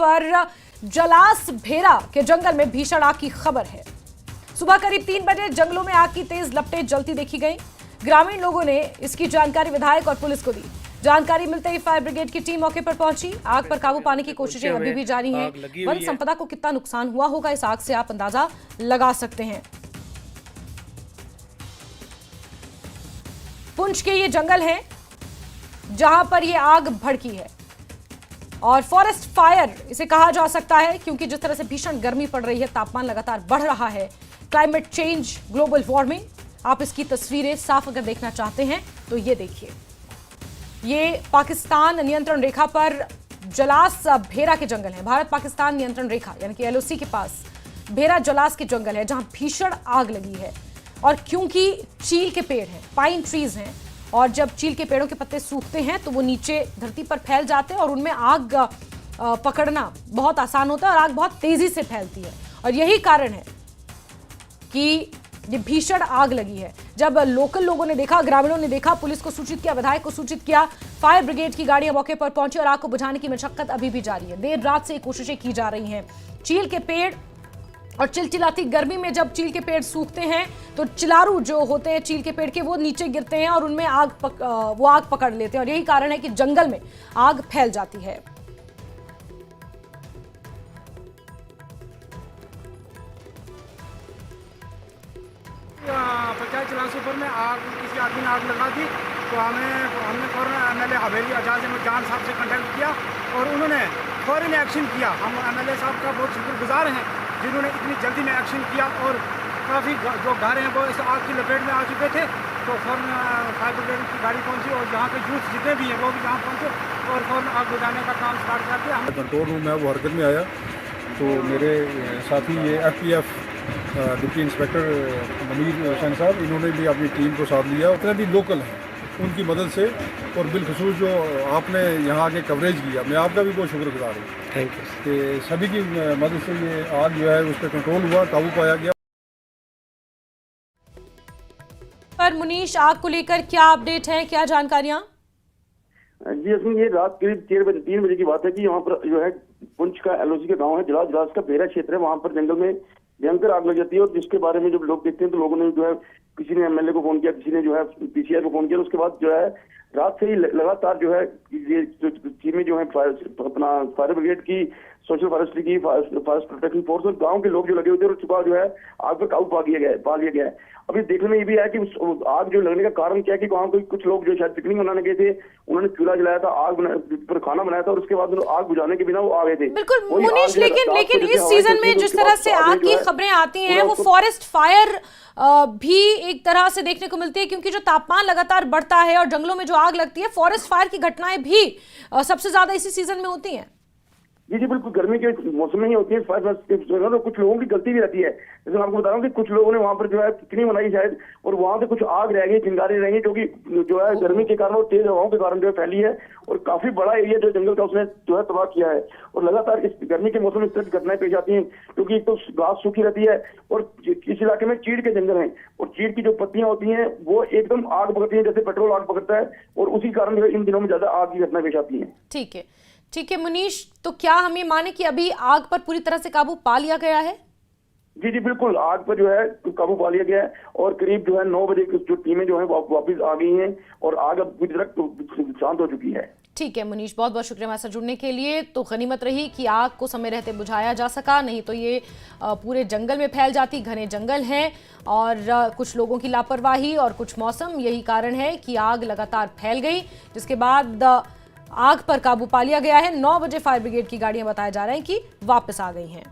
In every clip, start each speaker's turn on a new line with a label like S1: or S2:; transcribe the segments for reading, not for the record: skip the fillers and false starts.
S1: पर जलास भेरा के जंगल में भीषण आग की खबर है। सुबह करीब 3 बजे जंगलों में आग की तेज लपटें जलती देखी गई। ग्रामीण लोगों ने इसकी जानकारी विधायक और पुलिस को दी। जानकारी मिलते ही फायर ब्रिगेड की टीम मौके पर पहुंची। आग पर काबू पाने की कोशिशें अभी भी जारी हैं। वन संपदा को कितना नुकसान हुआ होगा इस आग से आप अंदाजा लगा सकते हैं। पुंछ के ये जंगल है जहां पर ये आग भड़की है और फॉरेस्ट फायर इसे कहा जा सकता है, क्योंकि जिस तरह से भीषण गर्मी पड़ रही है, तापमान लगातार बढ़ रहा है, क्लाइमेट चेंज, ग्लोबल वार्मिंग। आप इसकी तस्वीरें साफ अगर देखना चाहते हैं तो ये देखिए, ये पाकिस्तान नियंत्रण रेखा पर जलास भेरा के जंगल है। भारत पाकिस्तान नियंत्रण रेखा यानी कि LOC के पास भेरा जलास के जंगल है जहां भीषण आग लगी है। और क्योंकि चील के पेड़ हैं, पाइन ट्रीज हैं, और जब चील के पेड़ों के पत्ते सूखते हैं तो वो नीचे धरती पर फैल जाते हैं और उनमें आग पकड़ना बहुत आसान होता है और आग बहुत तेजी से फैलती है। और यही कारण है कि ये भीषण आग लगी है। जब लोकल लोगों ने देखा, ग्रामीणों ने देखा, पुलिस को सूचित किया, विधायक को सूचित किया, फायर ब्रिगेड की गाड़ियां मौके पर पहुंची और आग को बुझाने की मशक्कत अभी भी जारी है। देर रात से कोशिशें की जा रही हैं। चील के पेड़ और चिलचिलाती गर्मी में जब चील के पेड़ सूखते हैं तो चिलारू जो होते हैं चील के पेड़ के, वो नीचे गिरते हैं और उनमें आग पकड़ लेते हैं और यही कारण है कि जंगल में आग फैल जाती है।
S2: पंचायत चलानसुपर में आग, किसी आदमी ने आग लगा दी तो हमने फौरन MLA हवेली आजाद अहमद जान साहब से कांटेक्ट किया और उन्होंने फौरन एक्शन किया। हम MLA साहब का बहुत शुक्रगुजार हैं जिन्होंने इतनी जल्दी में एक्शन किया और काफ़ी जो घर हैं वो इस आग की लपेट में आ चुके थे। तो फौरन फायर ब्रिगेड की गाड़ी पहुंची और यहाँ के यूथ जितने भी हैं वो भी यहाँ पहुँचे और फौरन आग बुझाने का काम स्टार्ट कर दिया।
S3: कंट्रोल रूम है वो हरकत में आया तो मेरे साथी ये FPF deputy inspector Munir Hussain साहब, इन्होंने भी अपनी टीम को साथ लिया। उतने भी लोकल हैं उनकी मदद से और बिलखसूस जो आपने यहाँ आके कवरेज किया, मैं आपका भी बहुत शुक्रगुजार हूँ।
S4: Thank you.
S3: कि सभी की मदद से ये आग जो है उस पर कंट्रोल हुआ, काबू पाया गया।
S1: पर मुनीश, आग को लेकर क्या अपडेट है, क्या जानकारियां?
S5: जी असमी, ये रात करीब 3 बजे की बात है कि यहाँ पर जो है पुंछ का LOC का गांव है, जलास का भेरा क्षेत्र है, वहाँ पर जंगल में भयंकर आग लग जाती है। और जिसके बारे में जब लोग देखते हैं तो लोगों ने जो है, किसी ने MLA को फोन किया, किसी ने जो है PCI को फोन किया। उसके बाद जो है रात से ही लगातार जो है ये टीमें जो है अपना फायर ब्रिगेड की, सोशल फॉरेस्ट्री की, फॉरेस्ट प्रोटेक्शन फोर्स और गांव के लोग जो लगे हुए थे और सुबह जो है आग पर काबू पा लिया गया है। अभी देखने में ये भी है कि आग जो लगने का कारण क्या है कि वहाँ कोई कुछ लोग जो शायद पिकनिक मनाने गए थे, उन्होंने चूल्हा जलाया था, आग पर खाना बनाया था और उसके बाद आग बुझाने के बिना वो आ गए थे।
S1: बिल्कुल मुनीश, लेकिन इस सीजन में जिस तरह से आग की खबरें आती हैं वो फॉरेस्ट फायर भी एक तरह से देखने को मिलती है, क्योंकि जो तापमान लगातार बढ़ता है और जंगलों में जो आग लगती है, फॉरेस्ट फायर की घटनाएं भी सबसे ज्यादा इसी सीजन में होती हैं।
S5: जी बिल्कुल, गर्मी के मौसम में ही होती है। कुछ लोगों की गलती भी रहती है। जैसे मैं आपको बता रहा हूँ कि कुछ लोगों ने वहाँ पर जो है पिकनिक मनाई शायद, और वहाँ से कुछ आग रह गई, चिंगारी रह गई, जो कि जो है गर्मी के कारण और तेज हवाओं के कारण जो है फैली है और काफी बड़ा एरिया जो जंगल का उसने जो है तबाह किया है। और लगातार इस गर्मी के मौसम में इस तरह की घटनाएं पेश आती हैं, क्योंकि एक तो घास सूखी रहती है और इस इलाके में चीड़ के जंगल हैं और चीड़ की जो पत्तियां होती हैं वो एकदम आग पकड़ती है, जैसे पेट्रोल आग पकड़ता है, और उसी कारण जो है इन दिनों में ज्यादा आग की घटनाएं पेश आती है।
S1: ठीक है मुनीश, तो क्या हम ये माने कि अभी आग पर पूरी तरह से काबू पा लिया गया है?
S5: जी बिल्कुल, आग पर जो है काबू पा लिया गया है और करीब जो है 9 बजे जो टीमें जो है वापस आ गई हैं और आग अब पूरी तरह शांत हो चुकी है।
S1: ठीक है मुनीश, बहुत बहुत शुक्रिया हमारे साथ जुड़ने के लिए। तो गनीमत रही कि आग को समय रहते बुझाया जा सका, नहीं तो ये पूरे जंगल में फैल जाती। घने जंगल हैं और कुछ लोगों की लापरवाही और कुछ मौसम, यही कारण है कि आग लगातार फैल गई, जिसके बाद आग पर काबू पा लिया गया है। 9 बजे फायर ब्रिगेड की गाड़ियां बताया जा रहा है कि वापस आ गई हैं।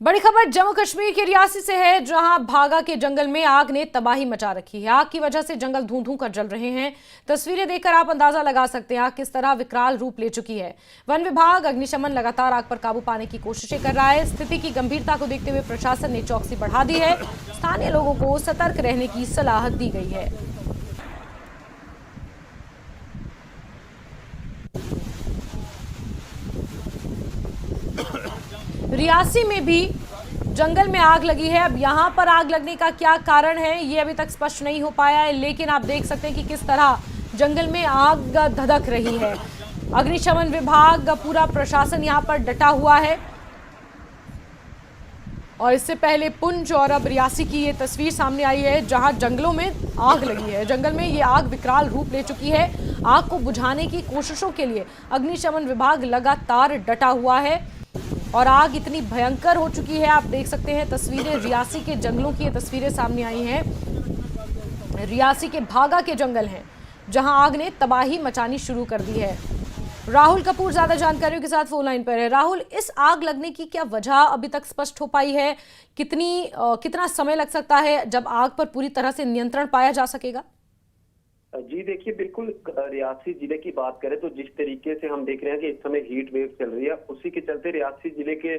S1: बड़ी खबर जम्मू कश्मीर के रियासी से है, जहां भागा के जंगल में आग ने तबाही मचा रखी है। आग की वजह से जंगल धूं धूं कर जल रहे हैं। तस्वीरें देखकर आप अंदाजा लगा सकते हैं आग किस तरह विकराल रूप ले चुकी है। वन विभाग, अग्निशमन लगातार आग पर काबू पाने की कोशिशें कर रहा है। स्थिति की गंभीरता को देखते हुए प्रशासन ने चौकसी बढ़ा दी है। स्थानीय लोगों को सतर्क रहने की सलाह दी गई है। रियासी में भी जंगल में आग लगी है। अब यहां पर आग लगने का क्या कारण है ये अभी तक स्पष्ट नहीं हो पाया है, लेकिन आप देख सकते हैं कि किस तरह जंगल में आग धधक रही है। अग्निशमन विभाग, पूरा प्रशासन यहां पर डटा हुआ है। और इससे पहले पुंछ और अब रियासी की ये तस्वीर सामने आई है जहां जंगलों में आग लगी है। जंगल में ये आग विकराल रूप ले चुकी है। आग को बुझाने की कोशिशों के लिए अग्निशमन विभाग लगातार डटा हुआ है और आग इतनी भयंकर हो चुकी है। आप देख सकते हैं तस्वीरें, रियासी के जंगलों की ये तस्वीरें सामने आई हैं। रियासी के भागा के जंगल हैं जहां आग ने तबाही मचानी शुरू कर दी है। राहुल कपूर ज्यादा जानकारियों के साथ फोन लाइन पर है। राहुल, इस आग लगने की क्या वजह अभी तक स्पष्ट हो पाई है? कितना समय लग सकता है जब आग पर पूरी तरह से नियंत्रण पाया जा सकेगा?
S4: जी देखिए, बिल्कुल रियासी जिले की बात करें तो जिस तरीके से हम देख रहे हैं कि इस समय हीट वेव चल रही है, उसी के चलते रियासी जिले के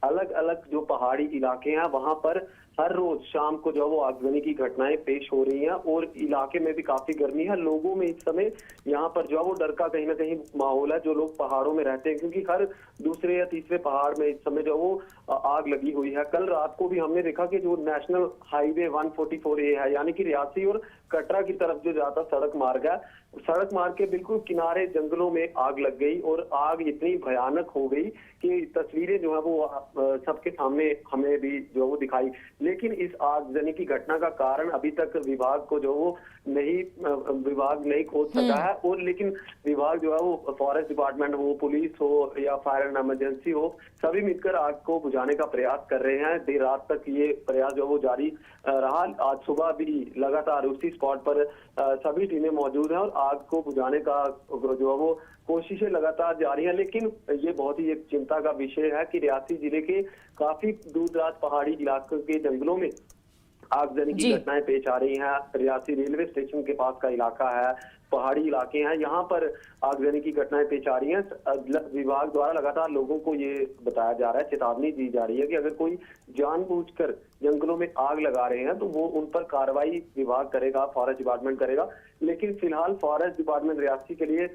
S4: अलग अलग जो पहाड़ी इलाके हैं वहां पर हर रोज शाम को जो वो आगजनी की घटनाएं पेश हो रही हैं और इलाके में भी काफी गर्मी है। लोगों में इस समय यहाँ पर जो है वो डर का कहीं ना कहीं माहौल है, जो लोग पहाड़ों में रहते हैं, क्योंकि हर दूसरे या तीसरे पहाड़ में इस समय जो वो आग लगी हुई है। कल रात को भी हमने देखा कि जो नेशनल हाईवे 144A है, यानी कि रियासी और कटरा की तरफ जो जाता सड़क मार्ग है, सड़क मार्ग के बिल्कुल किनारे जंगलों में आग लग गई और आग इतनी भयानक हो गई कि तस्वीरें जो है वो सबके सामने हमें भी जो वो दिखाई। लेकिन इस आगजनी की घटना का कारण अभी तक विभाग को जो वो विभाग नहीं खोज सका है। और लेकिन विभाग जो है वो फॉरेस्ट डिपार्टमेंट हो, पुलिस हो या फायर एंड इमरजेंसी हो, सभी मिलकर आग को बुझाने का प्रयास कर रहे हैं। देर रात तक ये प्रयास जो वो जारी रहा। आज सुबह भी लगातार उसी स्पॉट पर सभी टीमें मौजूद हैं और आग को बुझाने का जो है वो कोशिशें लगातार जारी हैं। लेकिन ये बहुत ही एक चिंता का विषय है कि रियासी जिले के काफी दूर दराज पहाड़ी इलाकों के जंगलों में आगजनी की घटनाएं पेश आ रही हैं। रियासी रेलवे स्टेशन के पास का इलाका है, पहाड़ी इलाके हैं, यहाँ पर आगजनी की घटनाएं पेश आ रही हैं। विभाग द्वारा लगातार लोगों को ये बताया जा रहा है, चेतावनी दी जा रही है कि अगर कोई जानबूझकर जंगलों में आग लगा रहे हैं तो वो उन पर कार्रवाई विभाग करेगा, फॉरेस्ट डिपार्टमेंट करेगा। लेकिन फिलहाल फॉरेस्ट डिपार्टमेंट रियासी के लिए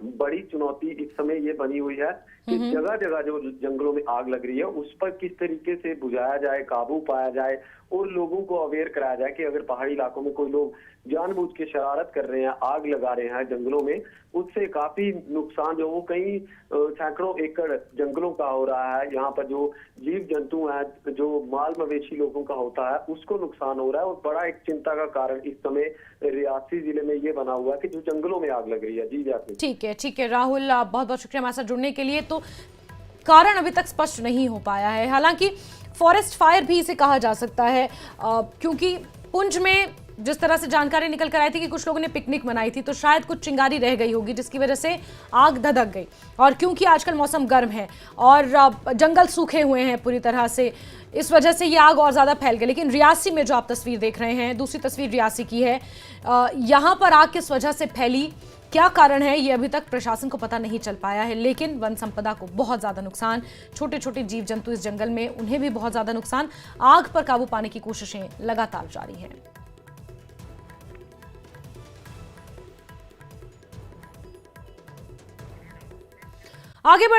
S4: बड़ी चुनौती इस समय ये बनी हुई है कि जगह जगह जो जंगलों में आग लग रही है उस पर किस तरीके से बुझाया जाए, काबू पाया जाए और लोगों को अवेयर कराया जाए कि अगर पहाड़ी इलाकों में कोई लोग जानबूझ के शरारत कर रहे हैं, आग लगा रहे हैं जंगलों में, उससे काफी नुकसान जो वो कई सैकड़ों एकड़ जंगलों का हो रहा है। यहाँ पर जो जीव जंतु है, जो माल मवेशी लोगों का होता है, उसको नुकसान हो रहा है। और बड़ा एक चिंता का कारण इस समय रियासी जिले में ये बना हुआ है कि जो जंगलों में आग लग रही है। जी जाती
S1: ठीक है राहुल, बहुत बहुत शुक्रिया हमारे साथ जुड़ने के लिए। तो कारण अभी तक स्पष्ट नहीं हो पाया है, हालांकि फॉरेस्ट फायर भी इसे कहा जा सकता है, क्योंकि पुंछ में जिस तरह से जानकारी निकल कर आई थी कि कुछ लोगों ने पिकनिक मनाई थी, तो शायद कुछ चिंगारी रह गई होगी जिसकी वजह से आग धधक गई। और क्योंकि आजकल मौसम गर्म है और जंगल सूखे हुए हैं पूरी तरह से, इस वजह से ये आग और ज़्यादा फैल गई। लेकिन रियासी में जो आप तस्वीर देख रहे हैं, दूसरी तस्वीर रियासी की है, यहाँ पर आग किस वजह से फैली, क्या कारण है, ये अभी तक प्रशासन को पता नहीं चल पाया है। लेकिन वन संपदा को बहुत ज़्यादा नुकसान, छोटे छोटे जीव जंतु इस जंगल में, उन्हें भी बहुत ज़्यादा नुकसान। आग पर काबू पाने की कोशिशें लगातार जारी हैं। आगे बढ़